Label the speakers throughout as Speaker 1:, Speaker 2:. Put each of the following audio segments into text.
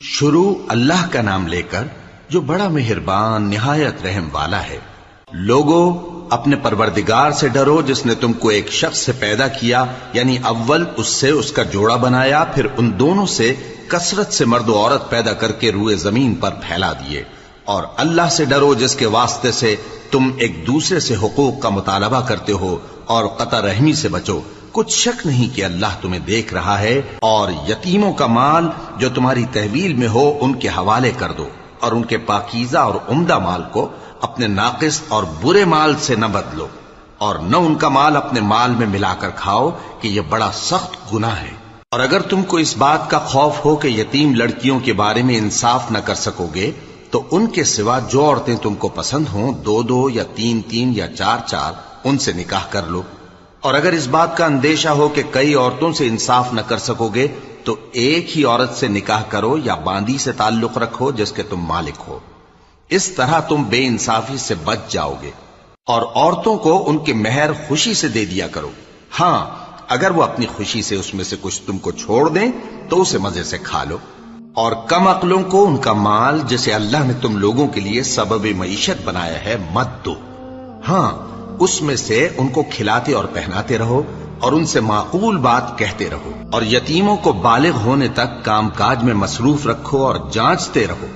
Speaker 1: شروع اللہ کا نام لے کر جو بڑا مہربان نہایت رحم والا ہے۔ لوگو اپنے پروردگار سے ڈرو جس نے تم کو ایک شخص سے پیدا کیا، یعنی اول اس سے اس کا جوڑا بنایا، پھر ان دونوں سے کثرت سے مرد و عورت پیدا کر کے روئے زمین پر پھیلا دیے۔ اور اللہ سے ڈرو جس کے واسطے سے تم ایک دوسرے سے حقوق کا مطالبہ کرتے ہو، اور قطع رحمی سے بچو۔ کچھ شک نہیں کہ اللہ تمہیں دیکھ رہا ہے۔ اور یتیموں کا مال جو تمہاری تحویل میں ہو ان کے حوالے کر دو، اور ان کے پاکیزہ اور عمدہ مال کو اپنے ناقص اور برے مال سے نہ بدلو، اور نہ ان کا مال اپنے مال میں ملا کر کھاؤ کہ یہ بڑا سخت گناہ ہے۔ اور اگر تم کو اس بات کا خوف ہو کہ یتیم لڑکیوں کے بارے میں انصاف نہ کر سکو گے تو ان کے سوا جو عورتیں تم کو پسند ہوں، 2 یا 3 یا 4 ان سے نکاح کر لو۔ اور اگر اس بات کا اندیشہ ہو کہ کئی عورتوں سے انصاف نہ کر سکو گے تو ایک ہی عورت سے نکاح کرو یا باندی سے تعلق رکھو جس کے تم مالک ہو۔ اس طرح تم بے انصافی سے بچ جاؤ گے۔ اور عورتوں کو ان کے مہر خوشی سے دے دیا کرو۔ ہاں، اگر وہ اپنی خوشی سے اس میں سے کچھ تم کو چھوڑ دیں تو اسے مزے سے کھا لو۔ اور کم عقلوں کو ان کا مال جسے اللہ نے تم لوگوں کے لیے سبب معیشت بنایا ہے مت دو۔ ہاں، اس میں سے ان کو کھلاتے اور پہناتے رہو اور ان سے معقول بات کہتے رہو۔ اور یتیموں کو بالغ ہونے تک کام کاج میں مصروف رکھو اور جانچتے رہو۔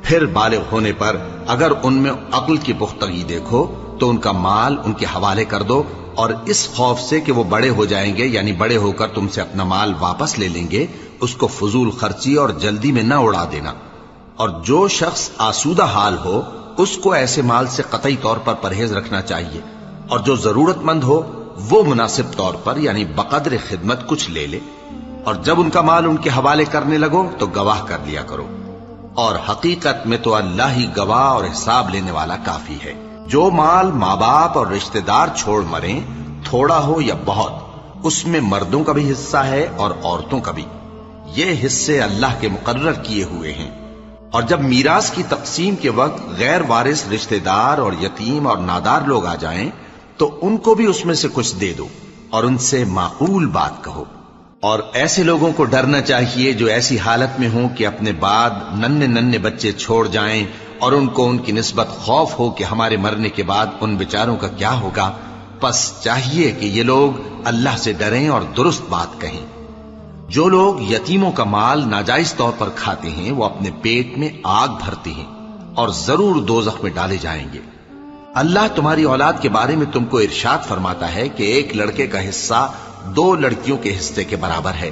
Speaker 1: پھر بالغ ہونے پر اگر ان میں عقل کی پختگی دیکھو تو ان کا مال ان کے حوالے کر دو، اور اس خوف سے کہ وہ بڑے ہو جائیں گے، یعنی بڑے ہو کر تم سے اپنا مال واپس لے لیں گے، اس کو فضول خرچی اور جلدی میں نہ اڑا دینا۔ اور جو شخص آسودہ حال ہو اس کو ایسے مال سے قطعی طور پر پرہیز رکھنا چاہیے، اور جو ضرورت مند ہو وہ مناسب طور پر یعنی بقدر خدمت کچھ لے لے۔ اور جب ان کا مال ان کے حوالے کرنے لگو تو گواہ کر لیا کرو، اور حقیقت میں تو اللہ ہی گواہ اور حساب لینے والا کافی ہے۔ جو مال ماں باپ اور رشتہ دار چھوڑ مریں، تھوڑا ہو یا بہت، اس میں مردوں کا بھی حصہ ہے اور عورتوں کا بھی۔ یہ حصے اللہ کے مقرر کیے ہوئے ہیں۔ اور جب میراث کی تقسیم کے وقت غیر وارث رشتہ دار اور یتیم اور نادار لوگ آ جائیں تو ان کو بھی اس میں سے کچھ دے دو، اور ان سے معقول بات کہو۔ اور ایسے لوگوں کو ڈرنا چاہیے جو ایسی حالت میں ہوں کہ اپنے بعد ننھے بچے چھوڑ جائیں، اور ان کو ان کی نسبت خوف ہو کہ ہمارے مرنے کے بعد ان بیچاروں کا کیا ہوگا۔ پس چاہیے کہ یہ لوگ اللہ سے ڈریں اور درست بات کہیں۔ جو لوگ یتیموں کا مال ناجائز طور پر کھاتے ہیں وہ اپنے پیٹ میں آگ بھرتے ہیں اور ضرور دوزخ میں ڈالے جائیں گے۔ اللہ تمہاری اولاد کے بارے میں تم کو ارشاد فرماتا ہے کہ ایک لڑکے کا حصہ 2 لڑکیوں کے حصے کے برابر ہے،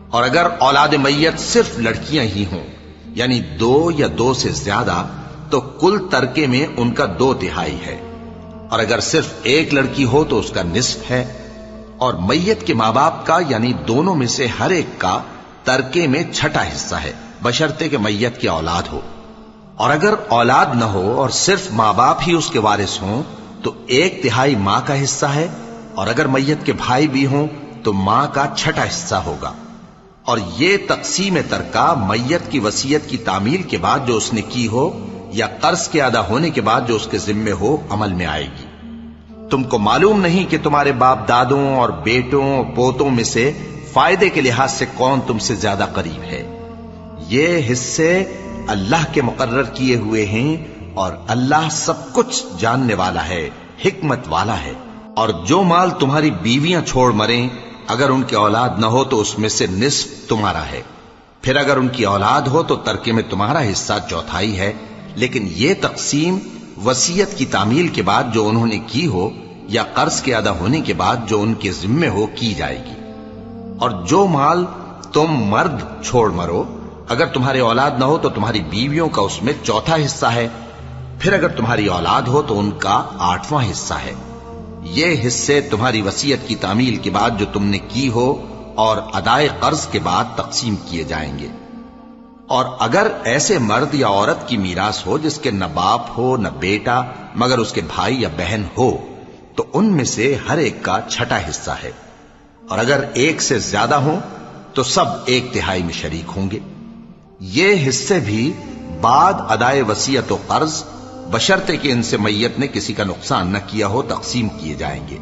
Speaker 1: اور اگر اولاد میت صرف لڑکیاں ہی ہوں یعنی 2 یا 2 سے زیادہ تو کل ترکے میں ان کا 2/3 ہے، اور اگر صرف ایک لڑکی ہو تو اس کا نصف ہے۔ اور میت کے ماں باپ کا یعنی دونوں میں سے ہر ایک کا ترکے میں 6واں حصہ ہے، بشرطے کہ میت کی اولاد ہو۔ اور اگر اولاد نہ ہو اور صرف ماں باپ ہی اس کے وارث ہوں تو 1/3 ماں کا حصہ ہے، اور اگر میت کے بھائی بھی ہوں تو ماں کا 6واں حصہ ہوگا۔ اور یہ تقسیم ترکہ میت کی وصیت کی تعمیل کے بعد جو اس نے کی ہو یا قرض کے ادا ہونے کے بعد جو اس کے ذمے ہو عمل میں آئے گی۔ تم کو معلوم نہیں کہ تمہارے باپ دادوں اور بیٹوں اور پوتوں میں سے فائدے کے لحاظ سے کون تم سے زیادہ قریب ہے۔ یہ حصے اللہ کے مقرر کیے ہوئے ہیں، اور اللہ سب کچھ جاننے والا ہے، حکمت والا ہے۔ اور جو مال تمہاری بیویاں چھوڑ مریں اگر ان کی اولاد نہ ہو تو اس میں سے نصف تمہارا ہے، پھر اگر ان کی اولاد ہو تو ترکے میں تمہارا حصہ 1/4 ہے۔ لیکن یہ تقسیم وصیت کی تعمیل کے بعد جو انہوں نے کی ہو یا قرض کے ادا ہونے کے بعد جو ان کے ذمے ہو کی جائے گی۔ اور جو مال تم مرد چھوڑ مرو اگر تمہاری اولاد نہ ہو تو تمہاری بیویوں کا اس میں 1/4 حصہ ہے، پھر اگر تمہاری اولاد ہو تو ان کا 8واں حصہ ہے۔ یہ حصے تمہاری وصیت کی تعمیل کے بعد جو تم نے کی ہو اور ادائے قرض کے بعد تقسیم کیے جائیں گے۔ اور اگر ایسے مرد یا عورت کی میراث ہو جس کے نہ باپ ہو نہ بیٹا مگر اس کے بھائی یا بہن ہو تو ان میں سے ہر ایک کا 6واں حصہ ہے، اور اگر ایک سے زیادہ ہوں تو سب 1/3 میں شریک ہوں گے۔ یہ حصے بھی بعد ادائے وصیت و قرض بشرطے کہ ان سے میت نے کسی کا نقصان نہ کیا ہو تقسیم کیے جائیں گے۔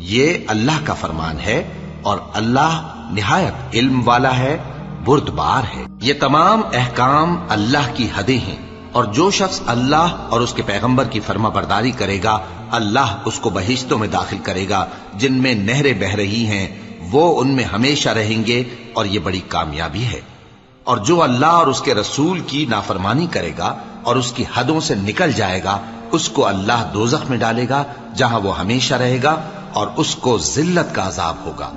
Speaker 1: یہ اللہ کا فرمان ہے، اور اللہ نہایت علم والا ہے، بردبار ہے۔ یہ تمام احکام اللہ کی حدیں ہیں، اور جو شخص اللہ اور اس کے پیغمبر کی فرما برداری کرے گا اللہ اس کو بہشتوں میں داخل کرے گا جن میں نہریں بہ رہی ہیں، وہ ان میں ہمیشہ رہیں گے، اور یہ بڑی کامیابی ہے۔ اور جو اللہ اور اس کے رسول کی نافرمانی کرے گا اور اس کی حدوں سے نکل جائے گا اس کو اللہ دوزخ میں ڈالے گا جہاں وہ ہمیشہ رہے گا، اور اس کو ذلت کا عذاب ہوگا۔